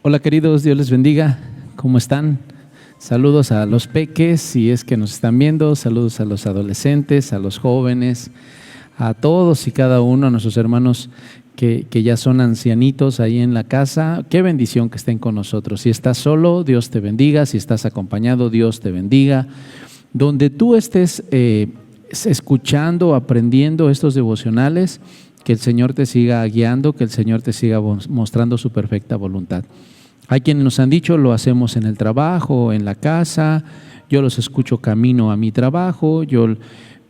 Hola queridos, Dios les bendiga. ¿Cómo están? Saludos a los peques, si es que nos están viendo. Saludos a los adolescentes, a los jóvenes, a todos y cada uno, a nuestros hermanos que ya son ancianitos ahí en la casa. Qué bendición que estén con nosotros. Si estás solo, Dios te bendiga. Si estás acompañado, Dios te bendiga. Donde tú estés escuchando, aprendiendo estos devocionales, que el Señor te siga guiando, que el Señor te siga mostrando su perfecta voluntad. Hay quienes nos han dicho, lo hacemos en el trabajo, en la casa, yo los escucho camino a mi trabajo, yo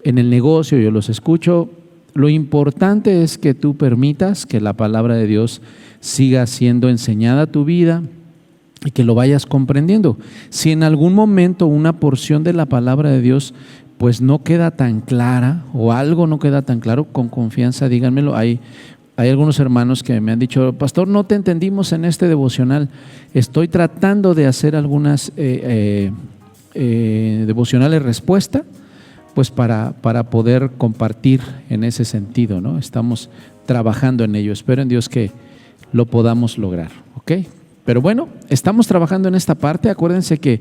en el negocio yo los escucho. Lo importante es que tú permitas que la palabra de Dios siga siendo enseñada a tu vida y que lo vayas comprendiendo. Si en algún momento una porción de la palabra de Dios pues no queda tan clara o algo no queda tan claro, con confianza díganmelo. Hay algunos hermanos que me han dicho, pastor, no te entendimos en este devocional. Estoy tratando de hacer algunas devocionales respuesta, pues para poder compartir en ese sentido, ¿no? Estamos trabajando en ello. Espero en Dios que lo podamos lograr, ¿ok? Pero bueno, estamos trabajando en esta parte. Acuérdense que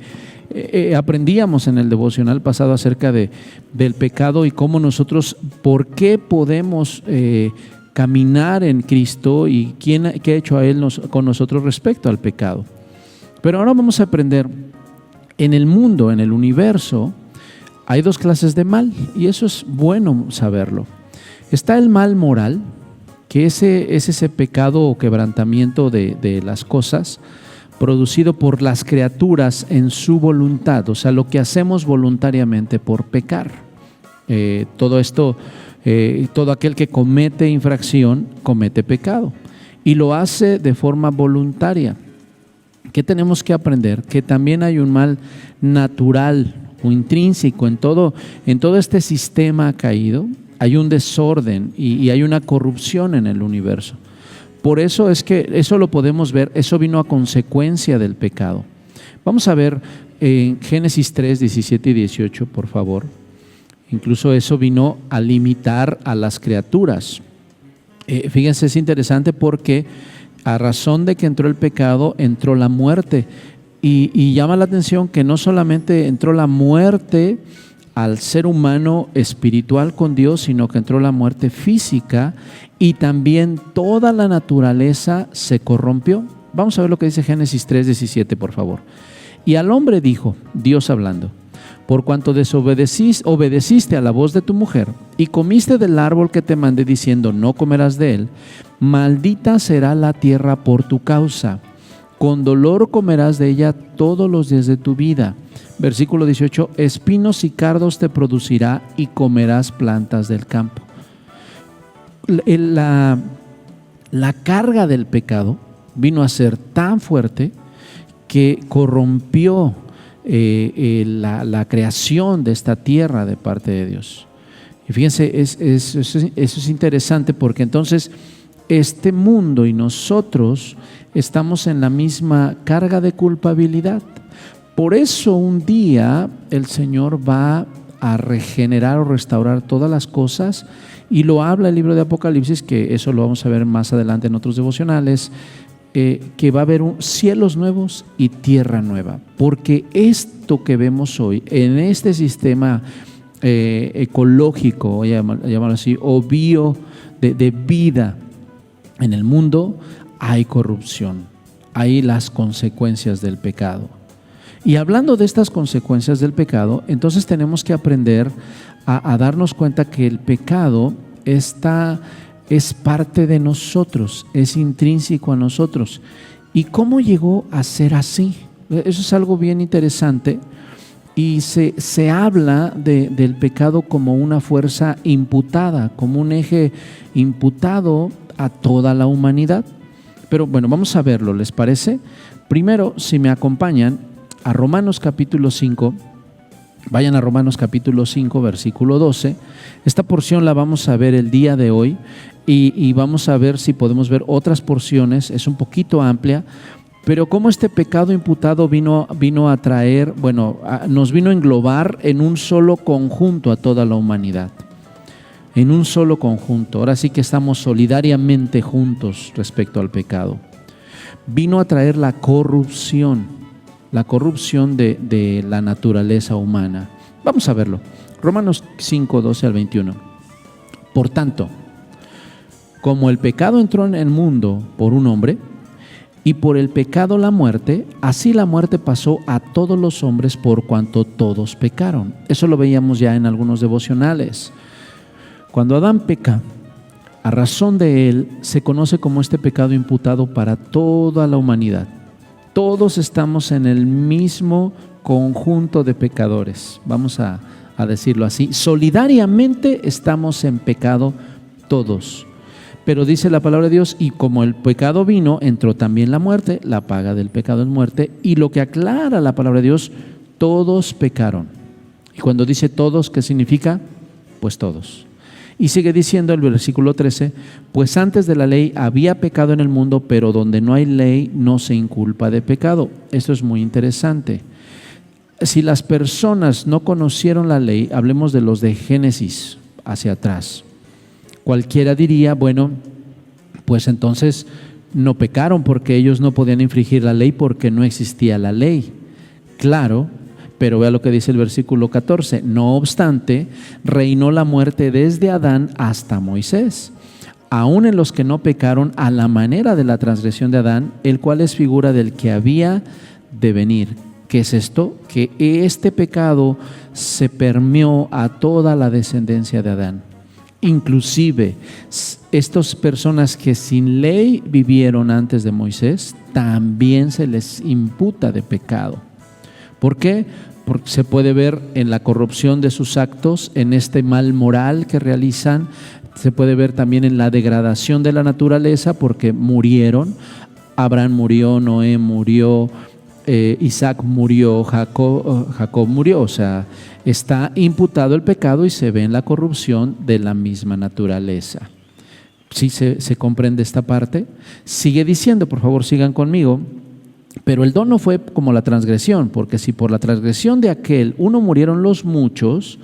aprendíamos en el devocional pasado acerca del pecado y cómo nosotros, por qué podemos caminar en Cristo y qué ha hecho a Él con nosotros respecto al pecado. Pero ahora vamos a aprender, en el mundo, en el universo, hay dos clases de mal y eso es bueno saberlo. Está el mal moral, que es ese pecado o quebrantamiento de las cosas producido por las criaturas en su voluntad, o sea, lo que hacemos voluntariamente por pecar. Todo esto, todo aquel que comete infracción comete pecado y lo hace de forma voluntaria. ¿Qué tenemos que aprender? Que también hay un mal natural o intrínseco en todo este sistema caído. Hay un desorden y hay una corrupción en el universo. Por eso es que eso lo podemos ver, eso vino a consecuencia del pecado. Vamos a ver en Génesis 3, 17 y 18, por favor. Incluso eso vino a limitar a las criaturas. Fíjense, es interesante porque a razón de que entró el pecado, entró la muerte. Y llama la atención que no solamente entró la muerte al ser humano espiritual con Dios, sino que entró la muerte física y también toda la naturaleza se corrompió. Vamos a ver lo que dice Génesis 3, 17, por favor. Y al hombre dijo, Dios hablando, por cuanto obedeciste a la voz de tu mujer y comiste del árbol que te mandé diciendo, no comerás de él, maldita será la tierra por tu causa. Con dolor comerás de ella todos los días de tu vida. Versículo 18, espinos y cardos te producirá y comerás plantas del campo. La carga del pecado vino a ser tan fuerte que corrompió la creación de esta tierra de parte de Dios. Y fíjense, eso es interesante porque entonces este mundo y nosotros estamos en la misma carga de culpabilidad. Por eso un día el Señor va a regenerar o restaurar todas las cosas y lo habla el libro de Apocalipsis, que eso lo vamos a ver más adelante en otros devocionales, que va a haber cielos nuevos y tierra nueva, porque esto que vemos hoy en este sistema ecológico, llamarlo así, o bio de vida en el mundo, hay corrupción, hay las consecuencias del pecado. Y hablando de estas consecuencias del pecado, entonces tenemos que aprender a darnos cuenta que el pecado es parte de nosotros, es intrínseco a nosotros. ¿Y cómo llegó a ser así? Eso es algo bien interesante y se habla del pecado como una fuerza imputada, como un eje imputado a toda la humanidad. Pero bueno, vamos a verlo, ¿les parece? Primero, si me acompañan a Romanos capítulo 5, vayan a Romanos capítulo 5, versículo 12. Esta porción la vamos a ver el día de hoy y vamos a ver si podemos ver otras porciones. Es un poquito amplia, pero cómo este pecado imputado vino a traer, nos vino a englobar en un solo conjunto a toda la humanidad. En un solo conjunto. Ahora sí que estamos solidariamente juntos respecto al pecado. Vino a traer la corrupción de la naturaleza humana. Vamos a verlo. Romanos 5, 12 al 21. Por tanto, como el pecado entró en el mundo por un hombre, y por el pecado la muerte, así la muerte pasó a todos los hombres por cuanto todos pecaron. Eso lo veíamos ya en algunos devocionales. Cuando Adán peca, a razón de él, se conoce como este pecado imputado para toda la humanidad. Todos estamos en el mismo conjunto de pecadores, vamos a decirlo así. Solidariamente estamos en pecado todos. Pero dice la palabra de Dios, y como el pecado vino, entró también la muerte, la paga del pecado es muerte, y lo que aclara la palabra de Dios, todos pecaron. Y cuando dice todos, ¿qué significa? Pues todos. Y sigue diciendo el versículo 13, pues antes de la ley había pecado en el mundo, pero donde no hay ley no se inculpa de pecado. Esto es muy interesante. Si las personas no conocieron la ley, hablemos de los de Génesis hacia atrás. Cualquiera diría, bueno, pues entonces no pecaron porque ellos no podían infringir la ley porque no existía la ley. Claro, pero vea lo que dice el versículo 14. No obstante, reinó la muerte desde Adán hasta Moisés, aun en los que no pecaron a la manera de la transgresión de Adán, el cual es figura del que había de venir. ¿Qué es esto? Que este pecado se permeó a toda la descendencia de Adán. Inclusive, estas personas que sin ley vivieron antes de Moisés, también se les imputa de pecado. ¿Por qué? Porque se puede ver en la corrupción de sus actos, en este mal moral que realizan, se puede ver también en la degradación de la naturaleza porque murieron. Abraham murió, Noé murió, Isaac murió, Jacob murió, o sea, está imputado el pecado y se ve en la corrupción de la misma naturaleza. ¿Sí se comprende esta parte? Sigue diciendo, por favor sigan conmigo, pero el don no fue como la transgresión, porque si por la transgresión de aquel uno murieron los muchos,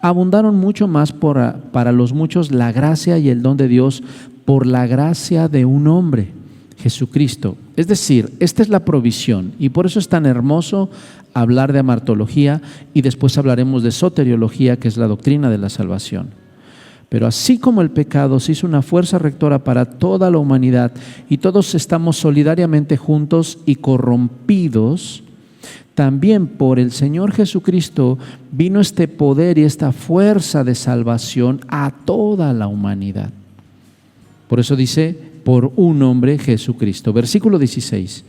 abundaron mucho más para los muchos la gracia y el don de Dios por la gracia de un hombre, Jesucristo. Es decir, esta es la provisión y por eso es tan hermoso hablar de amartología y después hablaremos de soteriología, que es la doctrina de la salvación. Pero así como el pecado se hizo una fuerza rectora para toda la humanidad y todos estamos solidariamente juntos y corrompidos, también por el Señor Jesucristo vino este poder y esta fuerza de salvación a toda la humanidad. Por eso dice, por un hombre, Jesucristo. Versículo 16.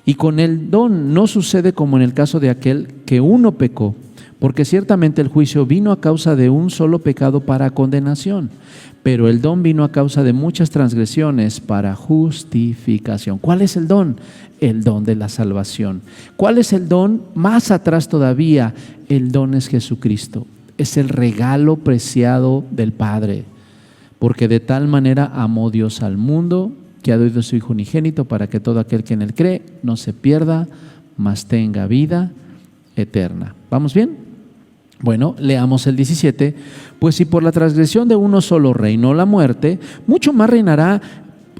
Y con el don no sucede como en el caso de aquel que uno pecó, porque ciertamente el juicio vino a causa de un solo pecado para condenación, pero el don vino a causa de muchas transgresiones para justificación. ¿Cuál es el don? El don de la salvación. ¿Cuál es el don? Más atrás todavía, el don es Jesucristo. Es el regalo preciado del Padre, porque de tal manera amó Dios al mundo, que ha dado a su Hijo unigénito, para que todo aquel que en él cree no se pierda, mas tenga vida eterna. ¿Vamos bien? Bueno, leamos el 17. Pues si por la transgresión de uno solo reinó la muerte, mucho más reinará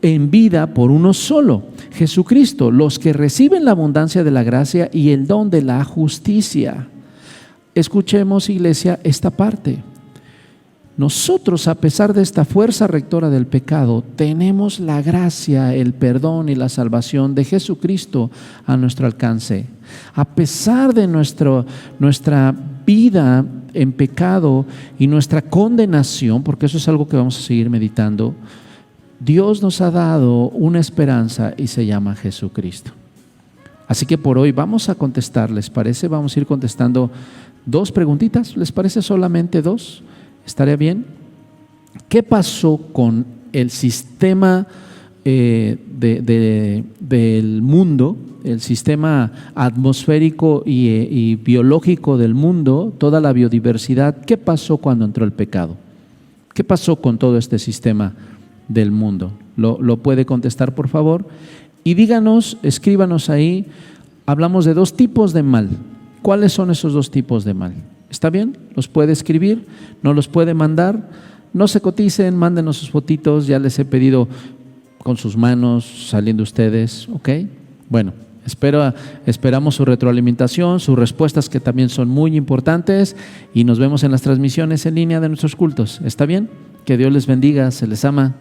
en vida por uno solo, Jesucristo, los que reciben la abundancia de la gracia y el don de la justicia. Escuchemos, iglesia, esta parte. Nosotros, a pesar de esta fuerza rectora del pecado, tenemos la gracia, el perdón y la salvación de Jesucristo a nuestro alcance. A pesar de nuestra vida en pecado y nuestra condenación, porque eso es algo que vamos a seguir meditando, Dios nos ha dado una esperanza y se llama Jesucristo. Así que por hoy vamos a contestar, ¿les parece? Vamos a ir contestando 2 preguntitas, ¿les parece solamente 2? ¿Estaría bien? ¿Qué pasó con el sistema del mundo, el sistema atmosférico y biológico del mundo, toda la biodiversidad? ¿Qué pasó cuando entró el pecado? ¿Qué pasó con todo este sistema del mundo? ¿Lo puede contestar, por favor? Y díganos, escríbanos ahí, hablamos de 2 tipos de mal. ¿Cuáles son esos 2 tipos de mal? ¿Está bien? ¿Los puede escribir? ¿No los puede mandar? No se coticen, mándenos sus fotitos. Ya les he pedido con sus manos, saliendo ustedes, ¿ok? Bueno, esperamos su retroalimentación, sus respuestas que también son muy importantes y nos vemos en las transmisiones en línea de nuestros cultos. ¿Está bien? Que Dios les bendiga, se les ama.